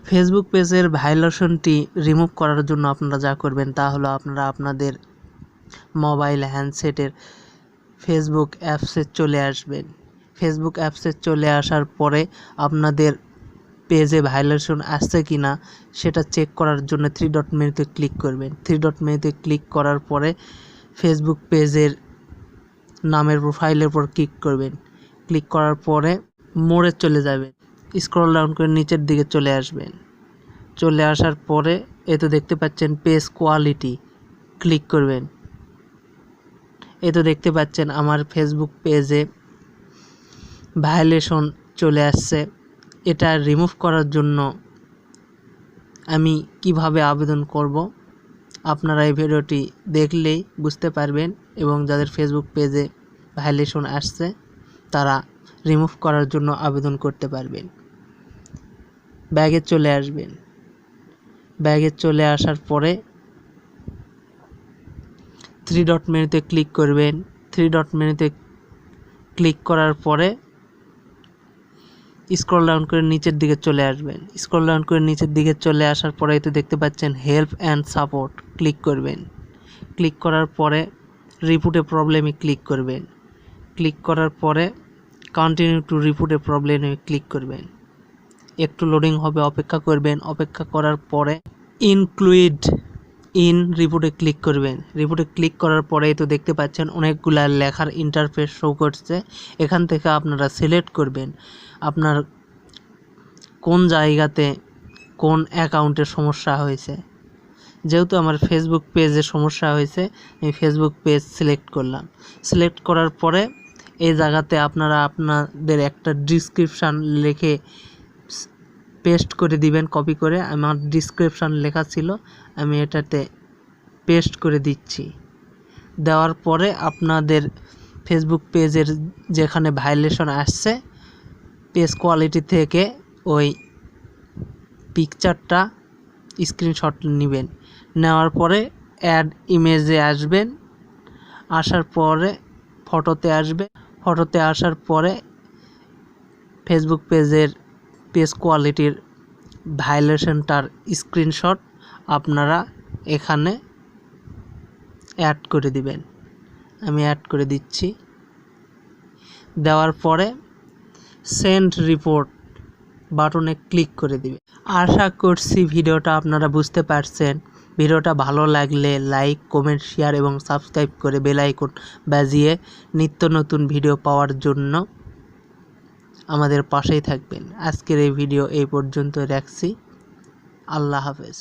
Facebook পেজের ভায়োলেশনটি remove করার জন্য আপনারা যা করবেন তা হলো আপনারা আপনাদের মোবাইল হ্যান্ডসেটের ফেসবুক অ্যাপসে চলে আসবেন। ফেসবুক অ্যাপসে চলে আসার পরে আপনাদের পেজে ভায়োলেশন আসছে কি না সেটা চেক করার জন্য থ্রি ডট মেনুতে ক্লিক করবেন। থ্রি ডট মেনুতে ক্লিক করার পরে ফেসবুক পেজের নামের প্রোফাইলের উপর ক্লিক করবেন। ক্লিক করার পরে মোড়ে চলে যাবেন, স্ক্রল ডাউন করে নিচের দিকে চলে আসবেন। চলে আসার পরে এ তো দেখতে পাচ্ছেন পেজ কোয়ালিটি, ক্লিক করবেন। এ তো দেখতে পাচ্ছেন আমার ফেসবুক পেজে ভায়োলেশন চলে আসছে। এটা রিমুভ করার জন্য আমি কিভাবে আবেদন করব আপনারা এই ভিডিওটি দেখলেই বুঝতে পারবেন, এবং যাদের ফেসবুক পেজে ভায়োলেশন আসছে তারা রিমুভ করার জন্য আবেদন করতে পারবেন। ব্যাগে চলে আসবেন। ব্যাগে চলে আসার পরে থ্রি ডট মেনুতে ক্লিক করবেন। থ্রি ডট মেনুতে ক্লিক করার পরে স্ক্রল ডাউন করে নিচের দিকে চলে আসবেন। স্ক্রল ডাউন করে নিচের দিকে চলে আসার পরে এতে দেখতে পাচ্ছেন হেল্প অ্যান্ড সাপোর্ট, ক্লিক করবেন। ক্লিক করার পরে রিপোর্ট এ প্রবলেমে ক্লিক করবেন। ক্লিক করার পরে কন্টিনিউ টু রিপোর্ট এ প্রবলেমে ক্লিক করবেন। একটু লোডিং হবে, অপেক্ষা করবেন। অপেক্ষা করার পরে ইনক্লুড ইন রিপোর্টে ক্লিক করবেন। রিপোর্টে ক্লিক করার পরে তো দেখতে পাচ্ছেন অনেকগুলা লেখার ইন্টারফেস শো করছে। এখান থেকে আপনারা সিলেক্ট করবেন আপনার কোন জায়গাতে কোন অ্যাকাউন্টের সমস্যা হয়েছে। যেহেতু আমার ফেসবুক পেজে সমস্যা হয়েছে আমি ফেসবুক পেজ সিলেক্ট করলাম। সিলেক্ট করার পরে এই জায়গাতে আপনারা আপনাদের একটা ডিসক্রিপশান লিখে পেস্ট করে দিবেন, কপি করে। আমার ডিসক্রিপশান লেখা ছিল, আমি এটাতে পেস্ট করে দিচ্ছি। দেওয়ার পরে আপনাদের ফেসবুক পেজের যেখানে ভায়োলেশন আসছে পেজ কোয়ালিটি থেকে ওই পিকচারটা স্ক্রিনশট নেবেন। নেওয়ার পরে অ্যাড ইমেজে আসবেন। আসার পরে ফটোতে আসবে। ফটোতে আসার পরে ফেসবুক পেজের পেজ কোয়ালিটির ভায়োলেশনটার স্ক্রিনশট আপনারা এখানে অ্যাড করে দিবেন। আমি অ্যাড করে দিচ্ছি। দেওয়ার পরে সেন্ড রিপোর্ট বাটনে ক্লিক করে দিবেন। আশা করছি ভিডিওটা আপনারা বুঝতে পারছেন। ভিডিওটা ভালো লাগলে লাইক, কমেন্ট, শেয়ার এবং সাবস্ক্রাইব করে বেল আইকন বাজিয়ে নিত্য নতুন ভিডিও পাওয়ার জন্য আমাদের পাশেই থাকবেন। আজকের এই ভিডিও এই পর্যন্ত রাখছি। আল্লাহ হাফেজ।